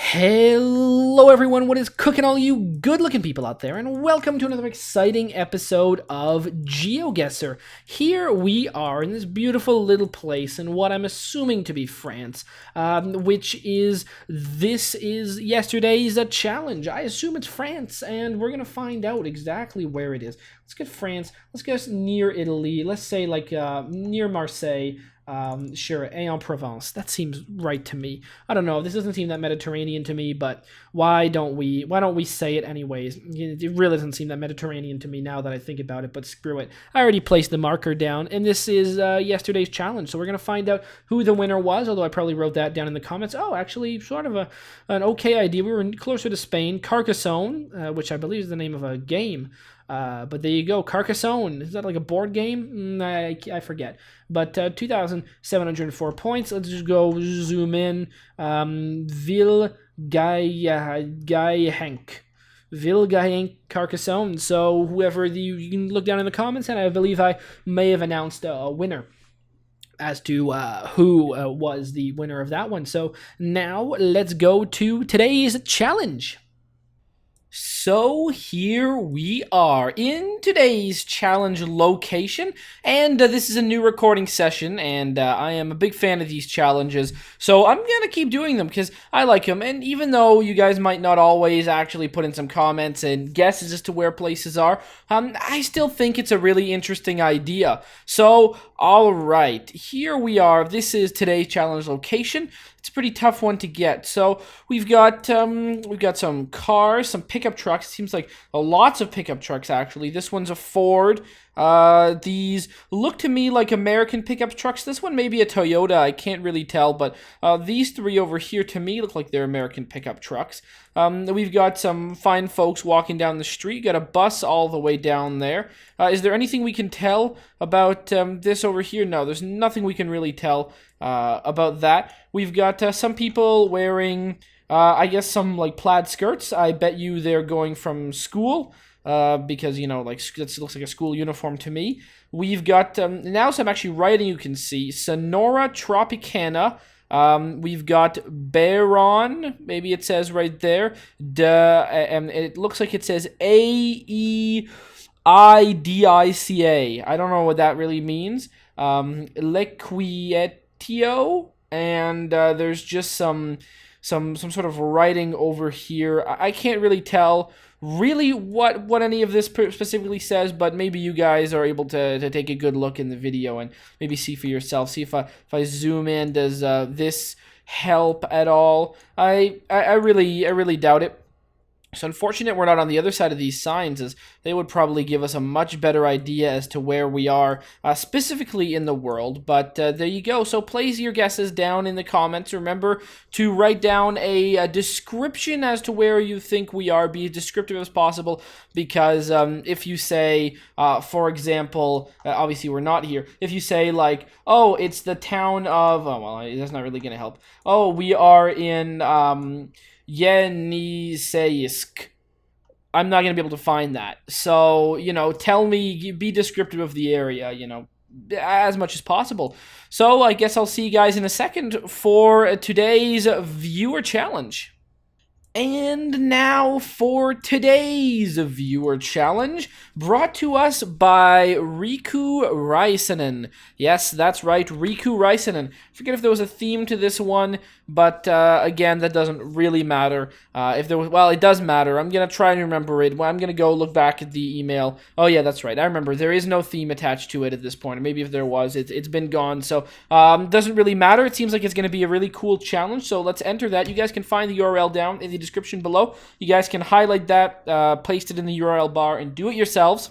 Hello everyone, what is cooking all you good-looking people out there, and welcome to another exciting episode of GeoGuessr. Here we are in this beautiful little place in what I'm assuming to be France, this is yesterday's challenge. I assume it's France, and we're going to find out exactly where it is. Let's get France, let's guess near Italy, let's say like near Marseille. Sure, Aix-en-Provence. That seems right to me. I don't know. This doesn't seem that Mediterranean to me, but why don't we say it anyways? It really doesn't seem that Mediterranean to me now that I think about it, but screw it. I already placed the marker down, and this is yesterday's challenge, so we're going to find out who the winner was, although I probably wrote that down in the comments. Oh, actually, sort of an okay idea. We were closer to Spain. Carcassonne, which I believe is the name of a game. But there you go, Carcassonne. Is that like a board game? I forget. But 2,704 points. Let's just go zoom in. Ville Gaihenk Carcassonne. So whoever you can look down in the comments, and I believe I may have announced a winner as to who was the winner of that one. So now let's go to today's challenge. So here we are in today's challenge location, and this is a new recording session, and I am a big fan of these challenges, so I'm gonna keep doing them because I like them. And even though you guys might not always actually put in some comments and guesses as to where places are, I still think it's a really interesting idea. So all right, here we are. This is today's challenge location. It's a pretty tough one to get. So we've got some cars, some pickup trucks. It seems like lots of pickup trucks actually. This one's a Ford. These look to me like American pickup trucks. This one may be a Toyota. I can't really tell, but these three over here to me look like they're American pickup trucks. We've got some fine folks walking down the street. Got a bus all the way down there. Is there anything we can tell about this over here? No, there's nothing we can really tell about that. We've got some people wearing, I guess, some like plaid skirts. I bet you they're going from school. Because, you know, like, it looks like a school uniform to me. We've got, now some actually writing you can see. Sonora Tropicana. We've got Baron, maybe it says right there. And it looks like it says AEIDICA. I don't know what that really means. Lequietio, and there's just some sort of writing over here. I can't really tell really what any of this specifically says, but maybe you guys are able to take a good look in the video and maybe see for yourself. See if I zoom in, does this help at all? I really doubt it. So unfortunate we're not on the other side of these signs, as they would probably give us a much better idea as to where we are, specifically in the world. But there you go. So place your guesses down in the comments. Remember to write down a description as to where you think we are. Be as descriptive as possible, because if you say, for example, obviously we're not here. If you say like, oh, it's the town of, oh, well, that's not really going to help. Oh, we are in Yeniseisk. I'm not going to be able to find that. So, you know, tell me, be descriptive of the area, you know, as much as possible. So I guess I'll see you guys in a second for today's viewer challenge. And now for today's viewer challenge, brought to us by Riku Raisinen. Yes, that's right, Riku Raisinen. Forget if there was a theme to this one, but again, that doesn't really matter. If there was, well, it does matter. I'm gonna try and remember it. I'm gonna go look back at the email. Oh yeah, that's right. I remember there is no theme attached to it at this point. Or maybe if there was, it's been gone. So doesn't really matter. It seems like it's gonna be a really cool challenge. So let's enter that. You guys can find the URL down in the description below. You guys can highlight that, paste it in the URL bar, and do it yourselves,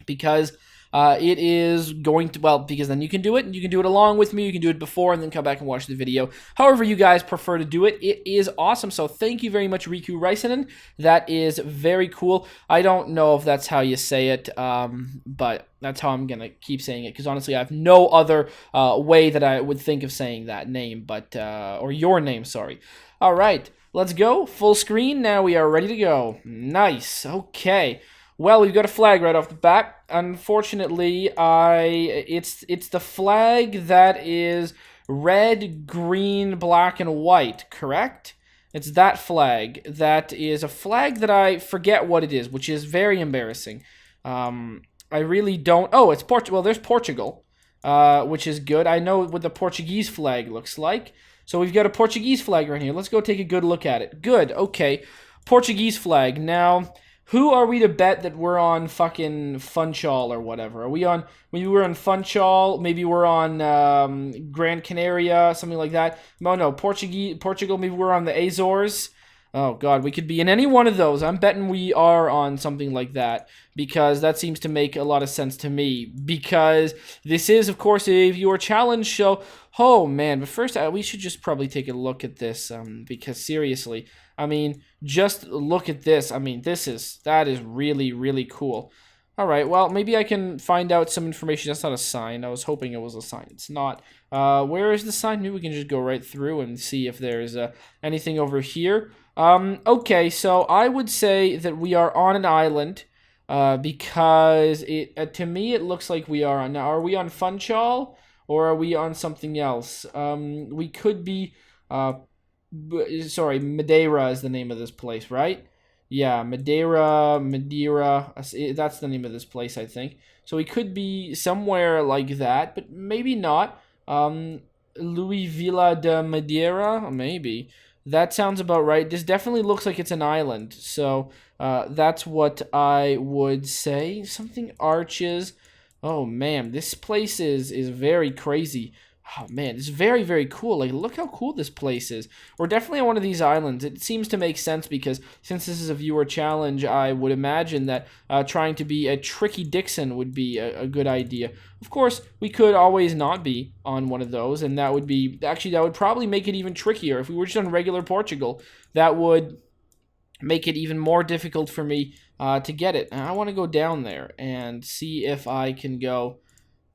because it is going to, well, because then you can do it, and you can do it along with me, you can do it before, and then come back and watch the video. However you guys prefer to do it, it is awesome. So thank you very much, Riku Raisinen. That is very cool. I don't know if that's how you say it, but that's how I'm going to keep saying it, because honestly, I have no other way that I would think of saying that name, but, or your name, sorry. All right, let's go. Full screen. Now we are ready to go. Nice. Okay. Well, we've got a flag right off the bat. Unfortunately, it's the flag that is red, green, black, and white, correct? It's that flag. That is a flag that I forget what it is, which is very embarrassing. I really don't. Oh, it's Portugal. Well, there's Portugal, which is good. I know what the Portuguese flag looks like. So we've got a Portuguese flag right here. Let's go take a good look at it. Good. Okay. Portuguese flag. Now, who are we to bet that we're on fucking Funchal or whatever? Are we on? Maybe we're on Funchal. Maybe we're on Gran Canaria, something like that. No, Portugal. Maybe we're on the Azores. Oh God, we could be in any one of those. I'm betting we are on something like that because that seems to make a lot of sense to me. Because this is, of course, a viewer challenge show. Oh man, but first we should just probably take a look at this because seriously, I mean, just look at this. I mean, that is really, really cool. All right, well, maybe I can find out some information. That's not a sign. I was hoping it was a sign. It's not. Where is the sign? Maybe we can just go right through and see if there's anything over here. Okay, so I would say that we are on an island because to me it looks like we are on. Now, are we on Funchal or are we on something else? We could be. Sorry, Madeira is the name of this place, right? Yeah, Madeira. That's the name of this place, I think. So we could be somewhere like that, but maybe not. Louis Villa de Madeira, maybe. That sounds about right. This definitely looks like it's an island. So that's what I would say. Something arches. Oh man, this place is very crazy. Oh man, it's very, very cool. Like, look how cool this place is. We're definitely on one of these islands. It seems to make sense because since this is a viewer challenge, I would imagine that trying to be a tricky Dixon would be a good idea. Of course, we could always not be on one of those, and that would be actually that would probably make it even trickier. If we were just on regular Portugal, that would make it even more difficult for me to get it. And I want to go down there and see if I can go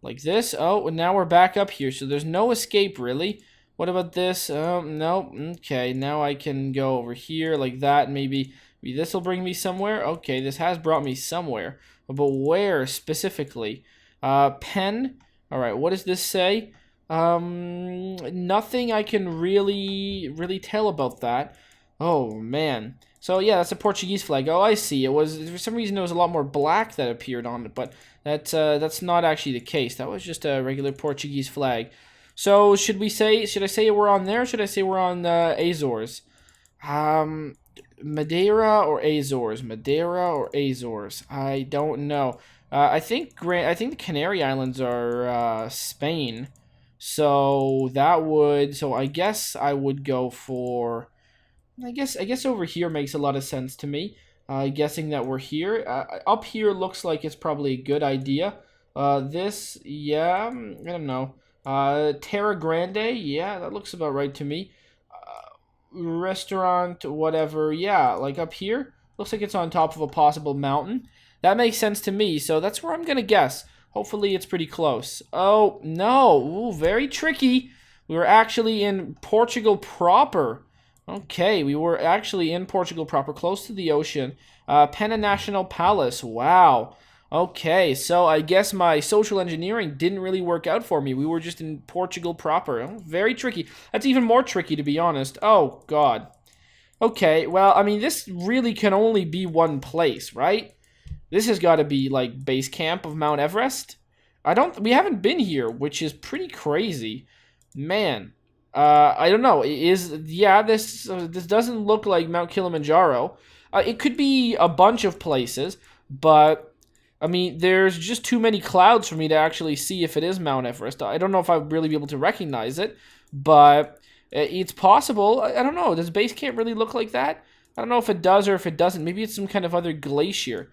like this. Oh, and now we're back up here, so there's no escape, really. What about this? Oh, no. Okay, now I can go over here like that. Maybe this will bring me somewhere. Okay, this has brought me somewhere. But where specifically? Pen. All right, what does this say? Nothing I can really tell about that. Oh, man. So, yeah, that's a Portuguese flag. Oh, I see. It was, for some reason, there was a lot more black that appeared on it, but that's not actually the case. That was just a regular Portuguese flag. So, should I say we're on there, or should I say we're on Azores? Madeira or Azores? Madeira or Azores? I don't know. I think the Canary Islands are Spain. So, I guess I would go for I guess over here makes a lot of sense to me. Guessing that we're here. Up here looks like it's probably a good idea. Yeah, I don't know. Terra Grande, yeah, that looks about right to me. Restaurant, whatever, yeah, like up here. Looks like it's on top of a possible mountain. That makes sense to me, so that's where I'm gonna guess. Hopefully it's pretty close. Oh, no. Ooh, very tricky. We were actually in Portugal proper. Okay, we were actually in Portugal proper, close to the ocean. Pena National Palace, wow. Okay, so I guess my social engineering didn't really work out for me. We were just in Portugal proper. Oh, very tricky. That's even more tricky, to be honest. Oh, God. Okay, well, I mean, this really can only be one place, right? This has got to be, like, base camp of Mount Everest. We haven't been here, which is pretty crazy. Man. I don't know. This doesn't look like Mount Kilimanjaro. It could be a bunch of places, but I mean, there's just too many clouds for me to actually see if it is Mount Everest. I don't know if I'd really be able to recognize it, but it's possible. I don't know. Does base camp really look like that? I don't know if it does or if it doesn't. Maybe it's some kind of other glacier.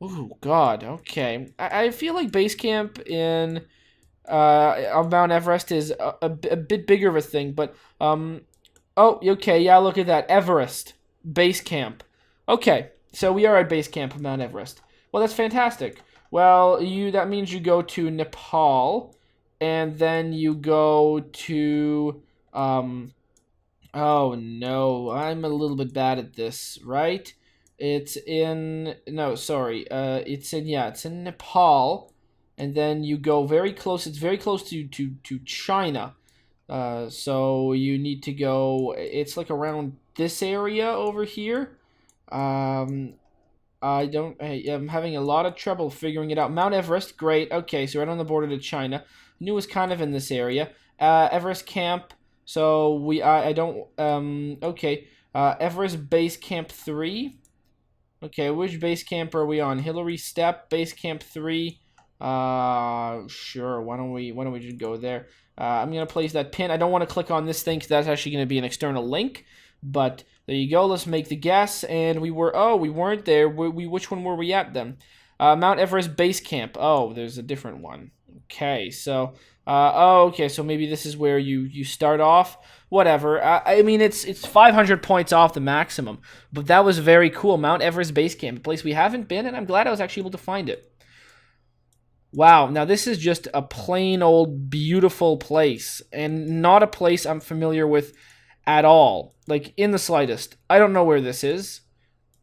Oh God. Okay. I feel like base camp in of Mount Everest is a bit bigger of a thing, but oh, okay, yeah, look at that, Everest base camp. Okay, so we are at base camp of Mount Everest. Well, that's fantastic. Well, that means you go to Nepal, and then you go to oh no, I'm a little bit bad at this, right? It's in it's in Nepal. And then you go very close. It's very close to China. So you need to go. It's like around this area over here. Um, I don't. I'm having a lot of trouble figuring it out. Mount Everest, great. Okay, so right on the border to China. Knew it was kind of in this area. Everest Camp. So I don't. Okay. Everest Base Camp 3. Okay, which base camp are we on? Hillary Step, Base Camp 3. Sure. Why don't we just go there? I'm gonna place that pin. I don't want to click on this thing because that's actually gonna be an external link. But there you go. Let's make the guess. And we weren't there. Which one were we at then? Mount Everest Base Camp. Oh, there's a different one. Okay, so okay, so maybe this is where you start off. Whatever. I mean, it's 500 points off the maximum, but that was very cool. Mount Everest Base Camp, a place we haven't been, and I'm glad I was actually able to find it. Wow, now this is just a plain old beautiful place, and not a place I'm familiar with at all, like in the slightest. I don't know where this is.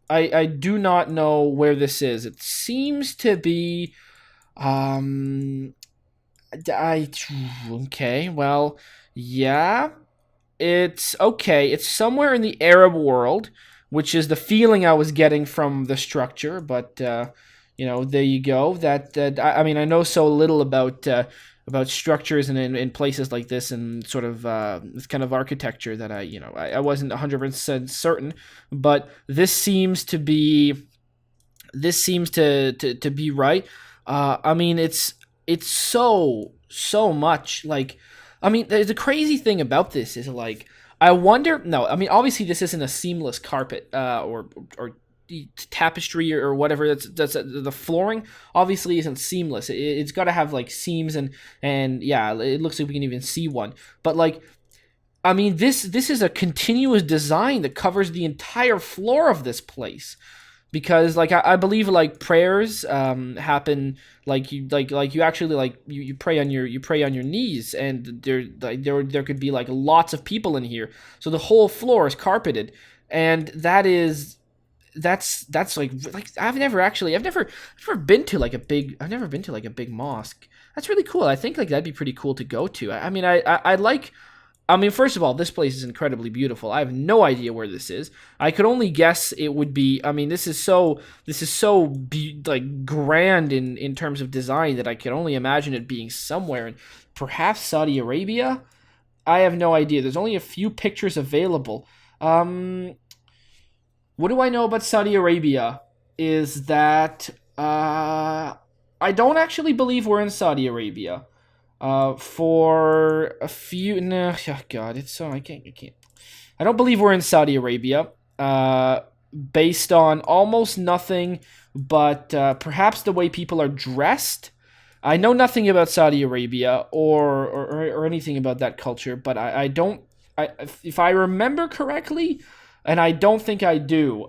I do not know where this is. It seems to be, um, okay, well, yeah. It's okay. It's somewhere in the Arab world, which is the feeling I was getting from the structure. But there you go. I mean, I know so little about structures in places like this and sort of this kind of architecture that I wasn't 100% certain. But this seems to be right. I mean, it's so much like. I mean, the crazy thing about this is like, I wonder. No, I mean, obviously this isn't a seamless carpet or tapestry or whatever. That's the flooring obviously isn't seamless. It's got to have like seams and yeah, it looks like we can even see one. But like, I mean, this is a continuous design that covers the entire floor of this place. Because like I believe like prayers happen like you actually like you pray on your knees, and there could be like lots of people in here, so the whole floor is carpeted, and that's like I've never been to like a big mosque. That's really cool. I think like that'd be pretty cool to go to. I mean I like. I mean, first of all, this place is incredibly beautiful. I have no idea where this is. I could only guess it would be. I mean, this is so like grand in terms of design that I could only imagine it being somewhere in perhaps Saudi Arabia. I have no idea. There's only a few pictures available. What do I know about Saudi Arabia? Is that I don't actually believe we're in Saudi Arabia. For a few, no, oh God, it's so I can't. I don't believe we're in Saudi Arabia. Based on almost nothing, but perhaps the way people are dressed. I know nothing about Saudi Arabia or anything about that culture, but I don't. If I remember correctly, and I don't think I do.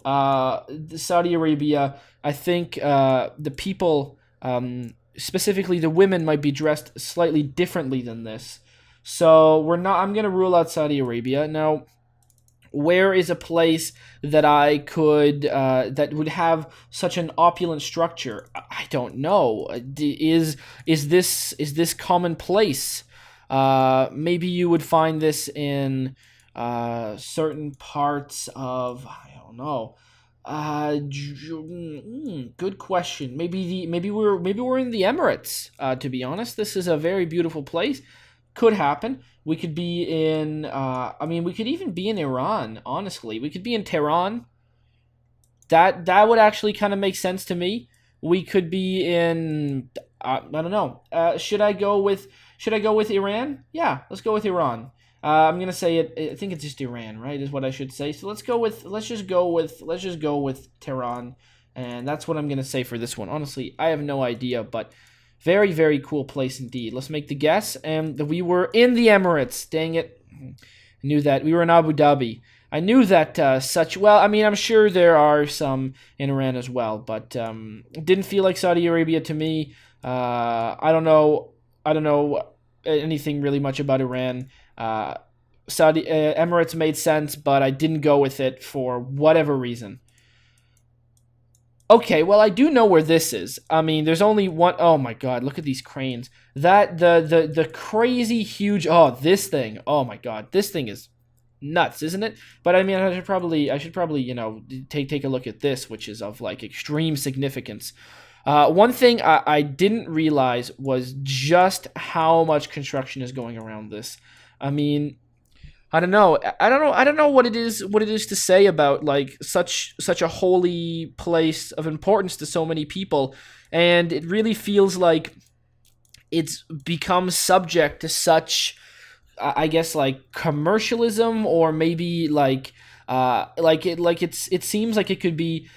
Saudi Arabia, I think the people. Specifically, the women might be dressed slightly differently than this. So I'm gonna rule out Saudi Arabia. Now, where is a place that I could that would have such an opulent structure? I don't know. Is this commonplace? Maybe you would find this in certain parts of, I don't know. Good question. Maybe we're in the Emirates. To be honest, this is a very beautiful place. Could happen. We could be in. I mean, we could even be in Iran. Honestly, we could be in Tehran. That would actually kind of make sense to me. We could be in. I don't know. Should I go with Iran? Yeah, let's go with Iran. I'm gonna say it. I think it's just Iran, right? Is what I should say. So let's just go with Tehran, and that's what I'm gonna say for this one. Honestly, I have no idea, but very very cool place indeed. Let's make the guess, and we were in the Emirates. Dang it, I knew that we were in Abu Dhabi. I knew that well. I mean, I'm sure there are some in Iran as well, but it didn't feel like Saudi Arabia to me. I don't know anything really much about Iran. Saudi Emirates made sense, but I didn't go with it for whatever reason. Okay, well, I do know where this is. I mean, there's only one. Oh my God, look at these cranes. That the crazy huge. Oh, this thing. Oh my God, this thing is nuts, isn't it? But I mean, I should probably take a look at this, which is of like extreme significance. One thing I didn't realize was just how much construction is going around this. I mean, I don't know. I don't know what it is to say about like such a holy place of importance to so many people, and it really feels like it's become subject to such, I guess, like commercialism, or maybe it seems like it could be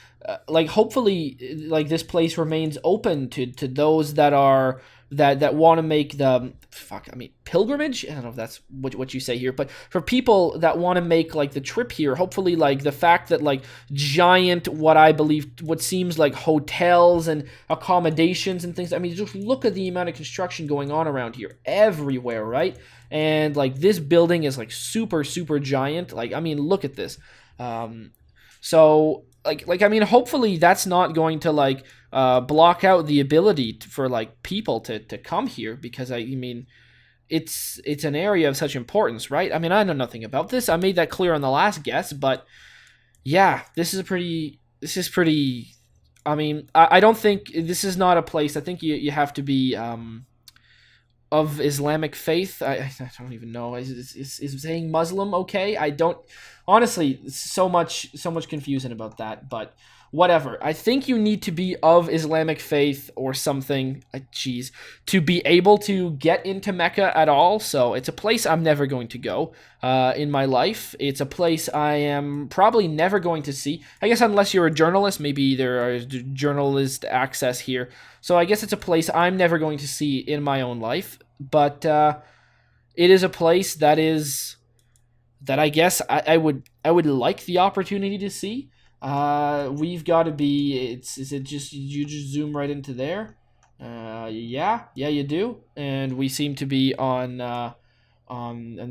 like, hopefully, like this place remains open to those that want to make the pilgrimage. I don't know if that's what you say here, but for people that want to make like the trip here, hopefully, like the fact that like giant, what seems like hotels and accommodations and things. I mean, just look at the amount of construction going on around here everywhere, right? And like this building is like super super giant. Like, I mean, look at this. So I mean, hopefully that's not going to like block out the ability for like people to come here, because I mean, it's an area of such importance, right? I mean, I know nothing about this. I made that clear on the last guess, but yeah, this is pretty. I mean, I don't think this is not a place. I think you have to be of Islamic faith. I don't even know. Is saying Muslim okay? I don't, honestly. So much confusion about that, but whatever. I think you need to be of Islamic faith or something. Jeez, to be able to get into Mecca at all. So it's a place I'm never going to go in my life. It's a place I am probably never going to see. I guess unless you're a journalist, maybe there are journalist access here. So I guess it's a place I'm never going to see in my own life. But it is a place that I guess I would like the opportunity to see. We've got to be. Is it just you just zoom right into there? Yeah, you do. And we seem to be on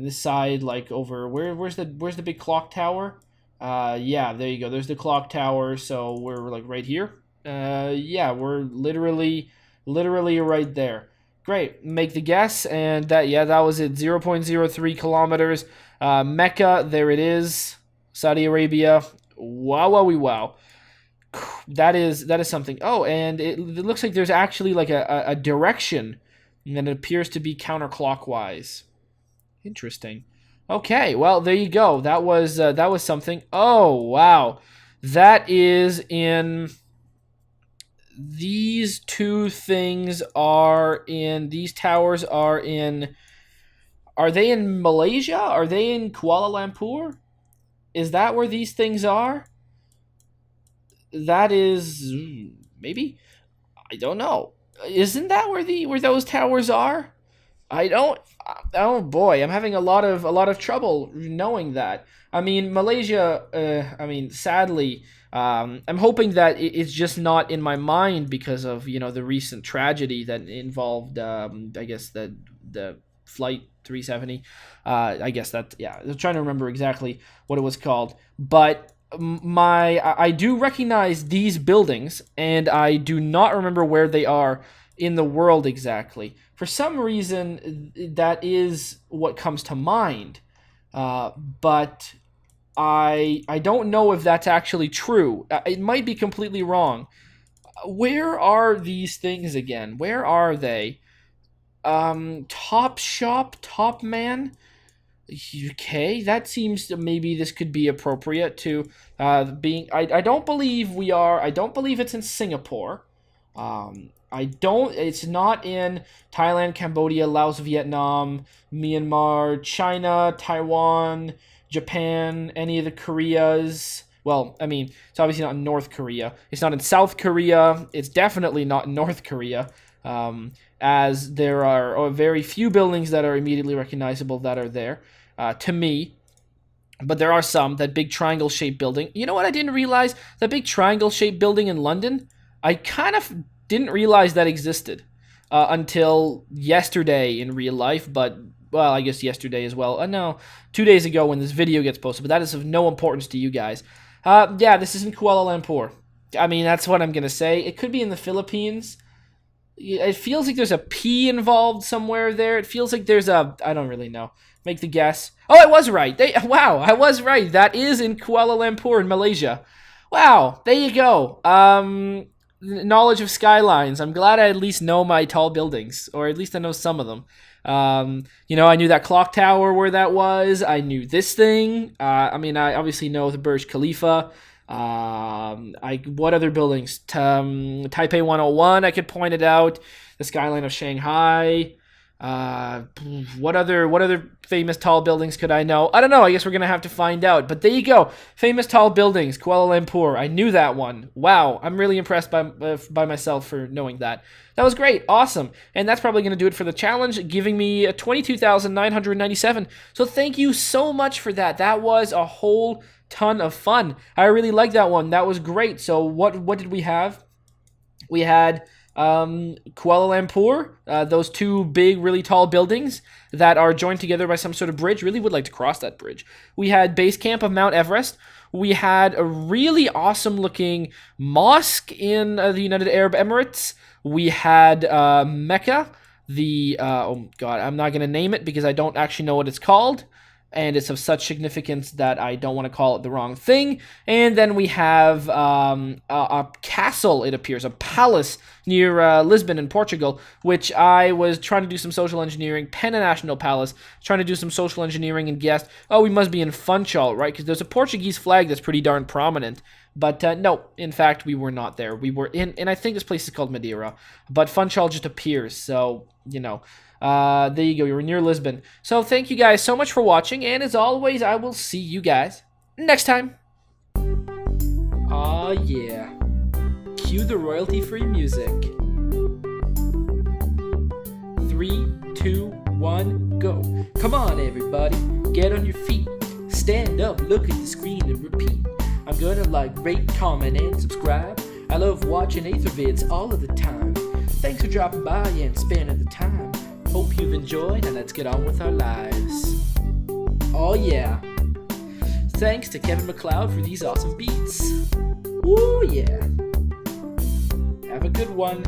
this side, like over where's the big clock tower? Yeah, there you go. There's the clock tower. So we're like right here. Yeah, we're literally right there. Great. Make the guess, and that was it. 0.03 kilometers. Mecca, there it is. Saudi Arabia. Wow, wow, wow. That is something. Oh, and it looks like there's actually like a direction, and then it appears to be counterclockwise. Interesting. Okay, well, there you go. That was something. Oh, wow. That is in. These two things are in. These towers are in. Are they in Malaysia? Are they in Kuala Lumpur? Is that where these things are? That is maybe. I don't know. Isn't that where those towers are? I don't. Oh boy, I'm having a lot of trouble knowing that. I mean, Malaysia. I mean, sadly, I'm hoping that it's just not in my mind because of the recent tragedy that involved. I guess the flight 370. I guess that, yeah. I'm trying to remember exactly what it was called, but I do recognize these buildings, and I do not remember where they are in the world exactly. For some reason, that is what comes to mind, but I don't know if that's actually true. It might be completely wrong. Where are these things again? Where are they? Top Shop, Top Man. Okay, that seems to, maybe this could be appropriate to being. I don't believe we are. I don't believe it's in Singapore. I don't. It's not in Thailand, Cambodia, Laos, Vietnam, Myanmar, China, Taiwan, Japan, any of the Koreas. Well, I mean, it's obviously not in North Korea. It's not in South Korea. It's definitely not in North Korea. As there are very few buildings that are immediately recognizable that are there to me. But there are some. That big triangle-shaped building. You know what I didn't realize? That big triangle-shaped building in London? I kind of didn't realize that existed until yesterday in real life. But, well, I guess yesterday as well. No, 2 days ago when this video gets posted. But that is of no importance to you guys. Yeah, this is in Kuala Lumpur. I mean, that's what I'm going to say. It could be in the Philippines. It feels like there's a P involved somewhere there. It feels like there's a... I don't really know. Make the guess. Oh, I was right. Wow, I was right. That is in Kuala Lumpur in Malaysia. Wow, there you go. Knowledge of skylines. I'm glad I at least know my tall buildings, or at least I know some of them. You know, I knew that clock tower where that was. I knew this thing. I mean, I obviously know the Burj Khalifa. What other buildings? Taipei 101. I could point it out. The skyline of Shanghai. What other famous tall buildings could I know? I don't know. I guess we're gonna have to find out. But there you go. Famous tall buildings, Kuala Lumpur. I knew that one. Wow, I'm really impressed by myself for knowing that. That was great, awesome, and that's probably gonna do it for the challenge, giving me 22,997. So thank you so much for that. That was a whole ton of fun. I really like that one. That was great. So what did we have? We had Kuala Lumpur, those two big, really tall buildings that are joined together by some sort of bridge. Really would like to cross that bridge. We had base camp of Mount Everest. We had a really awesome looking mosque in the United Arab Emirates. We had Mecca, oh god, I'm not going to name it because I don't actually know what it's called. And it's of such significance that I don't want to call it the wrong thing. And then we have a castle, it appears, a palace near Lisbon in Portugal, which I was trying to do some social engineering. Pena National Palace, trying to do some social engineering and guessed, oh, we must be in Funchal, right? Because there's a Portuguese flag that's pretty darn prominent. But no, in fact, we were not there. We were in, and I think this place is called Madeira. But Funchal just appears, so, you know. There you go, you're near Lisbon. So thank you guys so much for watching, and as always, I will see you guys next time. Aw, yeah. Cue the royalty-free music. 3, 2, 1, go. Come on, everybody, get on your feet. Stand up, look at the screen, and repeat. I'm gonna like, rate, comment, and subscribe. I love watching Ather vids all of the time. Thanks for dropping by and spending the time. Hope you've enjoyed, and let's get on with our lives. Oh yeah. Thanks to Kevin MacLeod for these awesome beats. Woo yeah. Have a good one.